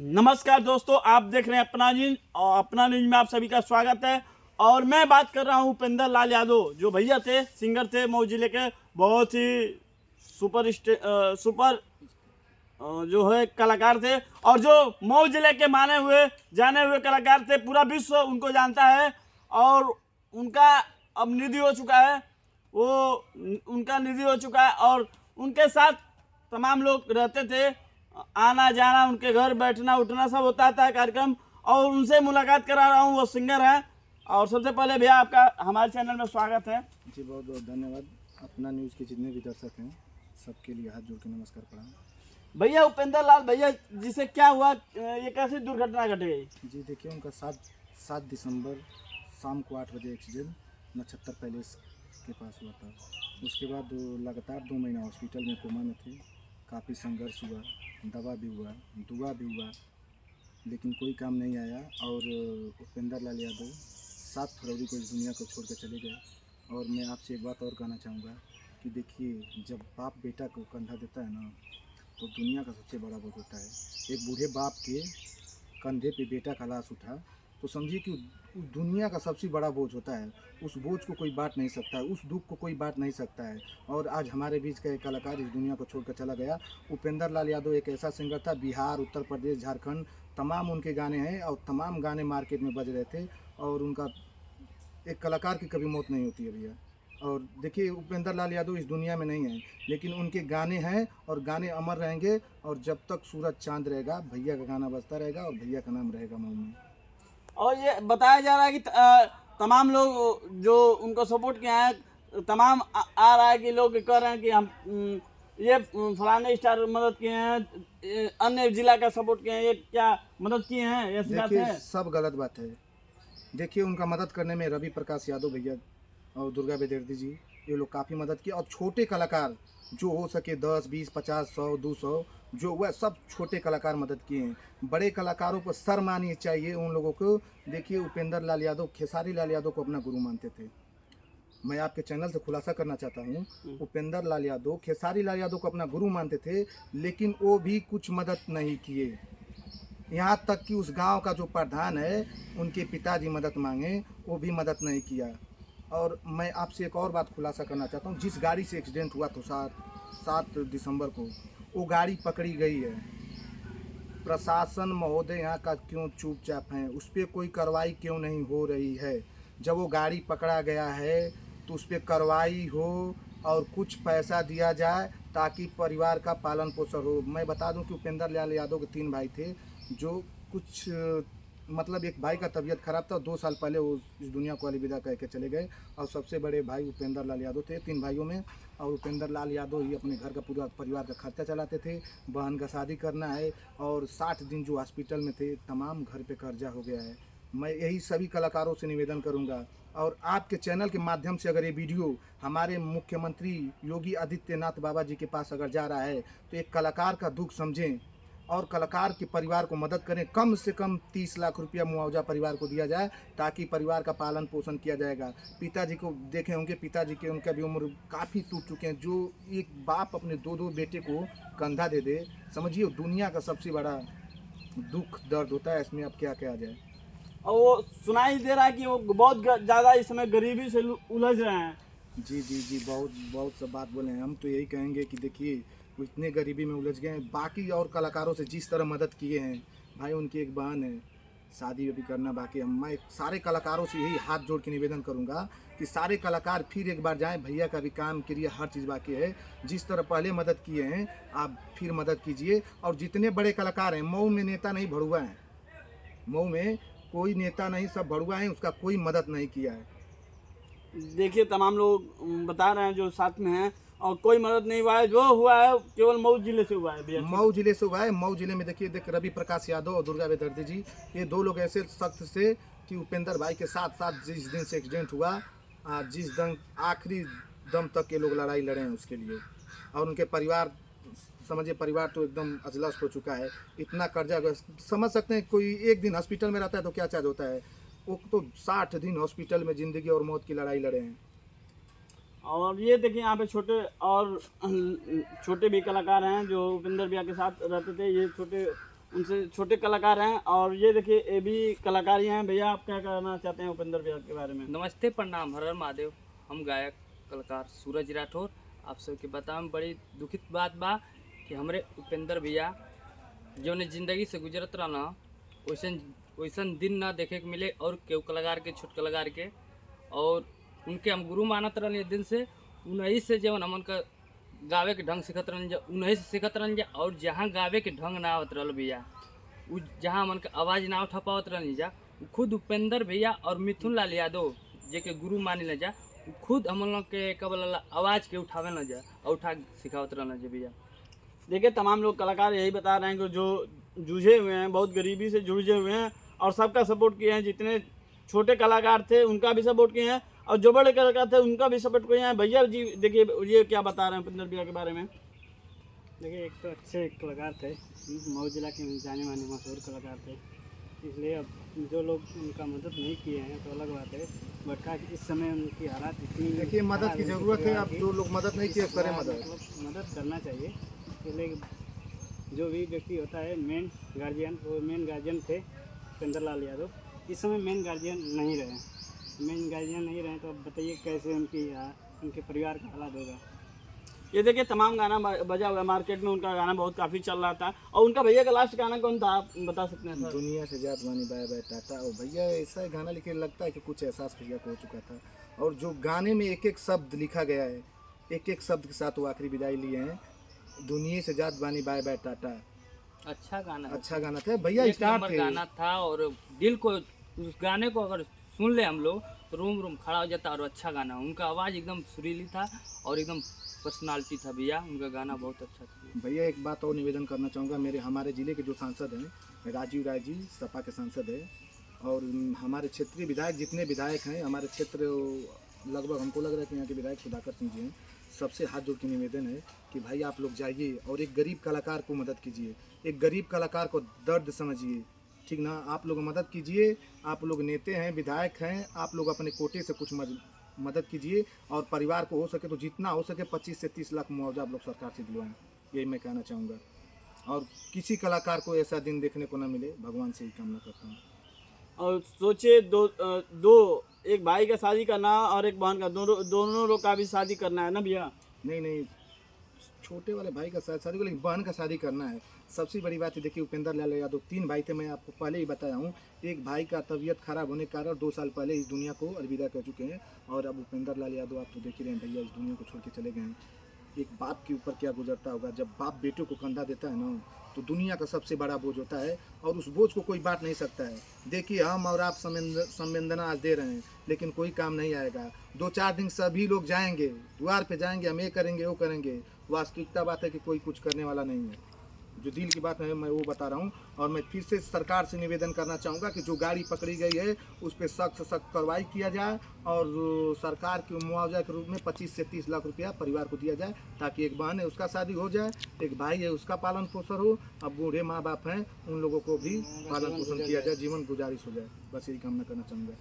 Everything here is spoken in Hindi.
नमस्कार दोस्तों, आप देख रहे हैं अपना न्यूज और अपना न्यूज में आप सभी का स्वागत है। और मैं बात कर रहा हूं उपेंद्र लाल यादव, जो भैया थे, सिंगर थे, मऊ जिले के बहुत ही सुपर जो है कलाकार थे और जो मऊ जिले के माने हुए जाने हुए कलाकार थे। पूरा विश्व उनको जानता है और उनका अब निधि हो चुका है। वो उनका निधि हो चुका है और उनके साथ तमाम लोग रहते थे, आना जाना, उनके घर बैठना उठना सब होता था कार्यक्रम। और उनसे मुलाकात करा रहा हूँ, वो सिंगर हैं। और सबसे पहले भैया आपका हमारे चैनल में स्वागत है। जी बहुत बहुत धन्यवाद। अपना न्यूज़ के जितने भी दर्शक हैं सबके लिए हाथ जोड़ के नमस्कार प्रणाम। भैया उपेंद्र लाल भैया जिसे क्या हुआ, ये कैसी दुर्घटना घट गई? जी देखिए, उनका 7 दिसंबर शाम को 8 बजे एक्सीडेंट नक्षत्र पैलेस के पास हुआ था। उसके बाद लगातार 2 महीना हॉस्पिटल में कोमा में थे। काफ़ी संघर्ष हुआ, दवा भी हुआ, दुआ भी हुआ, लेकिन कोई काम नहीं आया। और उपेंद्र लाल यादव 7 फरवरी को इस दुनिया को छोड़ कर चले गए। और मैं आपसे एक बात और कहना चाहूँगा कि देखिए, जब बाप बेटा को कंधा देता है ना, तो दुनिया का सबसे बड़ा बोझ होता है। एक बूढ़े बाप के कंधे पे बेटा का लाश उठा तो समझिए कि उस दुनिया का सबसे बड़ा बोझ होता है। उस बोझ को कोई बांट नहीं सकता है, उस दुख को कोई बांट नहीं सकता है। और आज हमारे बीच का एक कलाकार इस दुनिया को छोड़कर चला गया। उपेंद्र लाल यादव एक ऐसा सिंगर था, बिहार, उत्तर प्रदेश, झारखंड तमाम उनके गाने हैं और तमाम गाने मार्केट में बज रहे थे। और उनका एक कलाकार की कभी मौत नहीं होती है भैया। और देखिए, उपेंद्र लाल यादव इस दुनिया में नहीं है, लेकिन उनके गाने हैं और गाने अमर रहेंगे। और जब तक सूरज चांद रहेगा, भैया का गाना बजता रहेगा और भैया का नाम रहेगा मऊ में। और ये बताया जा रहा है कि तमाम लोग जो उनको सपोर्ट किया है, तमाम आ रहा है कि लोग कह रहे हैं कि हम ये फलाने स्टार मदद किए हैं, अन्य जिला का सपोर्ट किए हैं, ये क्या मदद किए हैं, ऐसी बात देखिए, है? सब गलत बात है। देखिए, उनका मदद करने में रवि प्रकाश यादव भैया और दुर्गा बेदर्दी जी, ये लोग काफ़ी मदद किए। और छोटे कलाकार जो हो सके 10, 20, 50, 100, 200 जो वह सब छोटे कलाकार मदद किए हैं। बड़े कलाकारों पर सर माननी चाहिए उन लोगों को। देखिए, उपेंद्र लाल यादव खेसारी लाल यादव को अपना गुरु मानते थे। मैं आपके चैनल से खुलासा करना चाहता हूँ, उपेंद्र लाल यादव खेसारी लाल यादव को अपना गुरु मानते थे, लेकिन वो भी कुछ मदद नहीं किए। यहाँ तक कि उस गांव का जो प्रधान है, उनके पिताजी मदद मांगे, वो भी मदद नहीं किया। और मैं आपसे एक और बात खुलासा करना चाहता हूँ, जिस गाड़ी से एक्सीडेंट हुआ तो 7 दिसंबर को, वो गाड़ी पकड़ी गई है। प्रशासन महोदय यहाँ का क्यों चुपचाप हैं? उस पर कोई कार्रवाई क्यों नहीं हो रही है? जब वो गाड़ी पकड़ा गया है तो उस पर कार्रवाई हो और कुछ पैसा दिया जाए ताकि परिवार का पालन पोषण हो। मैं बता दूं कि उपेंद्र लाल यादव के 3 भाई थे, जो कुछ मतलब एक भाई का तबीयत खराब था, 2 साल पहले वो इस दुनिया को अलविदा कह के चले गए। और सबसे बड़े भाई उपेंद्र लाल यादव थे 3 भाइयों में। और उपेंद्र लाल यादव ही अपने घर का पूरा परिवार का खर्चा चलाते थे। बहन का शादी करना है और 60 दिन जो हॉस्पिटल में थे, तमाम घर पे कर्जा हो गया है। मैं यही सभी कलाकारों से निवेदन करूंगा। और आपके चैनल के माध्यम से अगर ये वीडियो हमारे मुख्यमंत्री योगी आदित्यनाथ बाबा जी के पास अगर जा रहा है, तो एक कलाकार का दुख समझें और कलाकार के परिवार को मदद करें। कम से कम 30 लाख रुपया मुआवजा परिवार को दिया जाए, ताकि परिवार का पालन पोषण किया जाएगा। पिताजी को देखे होंगे, पिताजी के उनका भी उम्र काफ़ी टूट चुके हैं। जो एक बाप अपने 2 बेटे को कंधा दे दे, समझिए दुनिया का सबसे बड़ा दुख दर्द होता है। इसमें अब क्या क्या जाए। और वो सुनाई दे रहा है कि वो बहुत ज़्यादा इस समय गरीबी से उलझ रहे हैं। जी जी जी, बहुत बहुत सब बात बोले हैं। हम तो यही कहेंगे कि देखिए, वो इतने गरीबी में उलझ गए हैं। बाकी और कलाकारों से जिस तरह मदद किए हैं, भाई उनकी एक बहन है, शादी अभी करना बाकी है। मैं सारे कलाकारों से यही हाथ जोड़ के निवेदन करूंगा कि सारे कलाकार फिर एक बार जाएं। भैया का भी काम के लिए हर चीज़ बाकी है। जिस तरह पहले मदद किए हैं, आप फिर मदद कीजिए। और जितने बड़े कलाकार हैं, मऊ में नेता नहीं भड़ुआ हैं। मऊ में कोई नेता नहीं, सब भड़ुआ हैं। उसका कोई मदद नहीं किया है। देखिए, तमाम लोग बता रहे हैं जो साथ में हैं, और कोई मदद नहीं हुआ है। जो हुआ है केवल मऊ जिले से हुआ है भैया। मऊ जिले से हुआ है। मऊ जिले में देखिए, रवि प्रकाश यादव और दुर्गा बेदर्दी जी, ये 2 लोग ऐसे सख्त से कि उपेंद्र भाई के साथ साथ जिस दिन से एक्सीडेंट हुआ, जिस दिन आखिरी दम तक ये लोग लड़ाई लड़े हैं उसके लिए। और उनके परिवार, समझिए परिवार तो एकदम अजलस्त हो चुका है। इतना कर्जा, समझ सकते हैं कोई एक दिन हॉस्पिटल में रहता है तो क्या चार्ज होता है। वो तो 60 दिन हॉस्पिटल में ज़िंदगी और मौत की लड़ाई लड़े हैं। और ये देखिए, यहाँ पे छोटे भी कलाकार हैं जो उपेंद्र भैया के साथ रहते थे। ये छोटे उनसे छोटे कलाकार हैं। और ये देखिए ये भी कलाकार ही हैं। भैया आप क्या कहना चाहते हैं उपेंद्र भैया के बारे में? नमस्ते, प्रणाम, हर हर महादेव। हम गायक कलाकार सूरज राठौर आप सबके बताओ बड़ी दुखित बात बा कि हमरे उपेंद्र भैया जौन जिंदगी से गुजरत रहना वैसन वैसन दिन ना देखे के मिले और केहू कलाकार के छोट कलाकार के। और उनके हम गुरु मानत रहनी दिन से। उन्हीं से जौन हमन का गावे के ढंग सिखत रहन जा उन्हीं से सिखत रहन जा। और जहाँ गावे के ढंग ना आवत रहल भैया जहाँ हमन का आवाज़ ना उठा पावत रहनी जा खुद उपेंद्र भैया और मिथुन लाल यादव जे के गुरु मानी ल जा खुद हम लोग के कबल आवाज़ के उठावे न जा और उठा सिखावत रहना जा भैया। देखिए तमाम लोग कलाकार यही बता रहे हैं कि जो जूझे हुए हैं, बहुत गरीबी से जूझे हुए हैं और सबका सपोर्ट किए हैं। जितने छोटे कलाकार थे उनका भी सपोर्ट किए हैं और जो बड़े कलाकार थे उनका भी सपोर्ट किए हैं। भैया जी देखिए ये क्या बता रहे हैं उपेंद्र भैया के बारे में? देखिए एक तो अच्छे कलाकार थे, मऊ जिला के जाने माने मशहूर कलाकार थे, इसलिए अब जो लोग उनका मदद नहीं किए हैं तो अलग बात है। बट का इस समय उनकी हालात इतनी देखिए मदद की ज़रूरत है। अब जो लोग मदद नहीं किए करें मदद। मतलब मदद करना चाहिए। इसलिए जो भी व्यक्ति होता है मेन गार्जियन, वो मेन गार्जियन थे उपेंद्र लाल यादव। इस समय मेन गार्जियन नहीं रहे। मेन गार्जियन नहीं रहे तो अब बताइए कैसे उनके परिवार का हालात होगा। ये देखिए तमाम गाना बजा हुआ है मार्केट में। उनका गाना बहुत काफ़ी चल रहा था। और उनका भैया का लास्ट गाना कौन था आप बता सकते हैं सर? दुनिया से जात बानी बाय बाय टाटा। और भैया ऐसा गाना लिखे लगता है कि कुछ एहसास भैया को हो चुका था। और जो गाने में एक एक शब्द लिखा गया है, एक एक शब्द के साथ वो आखिरी विदाई लिए हैं। दुनिया से जात बानी बाय बाय टाटा। अच्छा गाना था भैया, एक स्टार नंबर थे। गाना था और दिल को उस गाने को अगर सुन ले हम लोग तो रूम रूम खड़ा हो जाता। और अच्छा गाना, उनका आवाज़ एकदम सुरीली था और एकदम पर्सनालिटी था भैया। उनका गाना बहुत अच्छा था भैया। एक बात और निवेदन करना चाहूँगा, हमारे ज़िले के जो सांसद हैं राजीव राय जी, सपा के सांसद हैं। और हमारे क्षेत्रीय विधायक जितने विधायक हैं हमारे क्षेत्र लगभग हमको लग रहा है कि यहाँ के विधायक सुधाकर सिंह जी हैं। सबसे हाथ जोड़ के निवेदन है कि भाई आप लोग जाइए और एक गरीब कलाकार को मदद कीजिए। एक गरीब कलाकार को दर्द समझिए, ठीक ना? आप लोग मदद कीजिए। आप लोग नेता हैं, विधायक हैं, आप लोग अपने कोटे से कुछ मदद कीजिए। और परिवार को हो सके तो जितना हो सके 25 से 30 लाख मुआवजा आप लोग सरकार से दिलवाएं। यही मैं कहना चाहूँगा। और किसी कलाकार को ऐसा दिन देखने को ना मिले, भगवान से ही कामना करता हूँ। और सोचिए दो एक भाई का शादी करना और एक बहन का, दोनों लोग का भी शादी करना है ना भैया? नहीं, छोटे वाले भाई का शादी को, लेकिन बहन का शादी करना है। सबसे बड़ी बात है, देखिए उपेंद्र लाल यादव 3 भाई थे, मैं आपको पहले ही बताया हूँ। एक भाई का तबीयत खराब होने के कारण 2 साल पहले इस दुनिया को अलविदा कर चुके हैं। और अब उपेंद्र लाल यादव आप तो देख ही रहे हैं भैया, इस दुनिया को छोड़ के चले गए हैं। एक बाप के ऊपर क्या गुजरता होगा जब बाप बेटे को कंधा देता है ना, तो दुनिया का सबसे बड़ा बोझ होता है। और उस बोझ को कोई बांट नहीं सकता है। देखिए हम और आप संवेदना आज दे रहे हैं, लेकिन कोई काम नहीं आएगा। 2-4 दिन सभी लोग जाएंगे, द्वार पे जाएंगे, हम ये करेंगे वो करेंगे। वास्तविकता बात है कि कोई कुछ करने वाला नहीं है। जो दिल की बात है मैं वो बता रहा हूँ। और मैं फिर से सरकार से निवेदन करना चाहूँगा कि जो गाड़ी पकड़ी गई है उस पर सख्त से सख्त कार्रवाई किया जाए। और सरकार के मुआवजा के रूप में 25 से 30 लाख रुपया परिवार को दिया जाए, ताकि एक बहन है उसका शादी हो जाए, एक भाई है उसका पालन पोषण हो। अब बूढ़े माँ बाप हैं उन लोगों को भी पालन पोषण किया जाए, जीवन गुजारिश हो जाए। बस यही कामना करना चाहूँगा।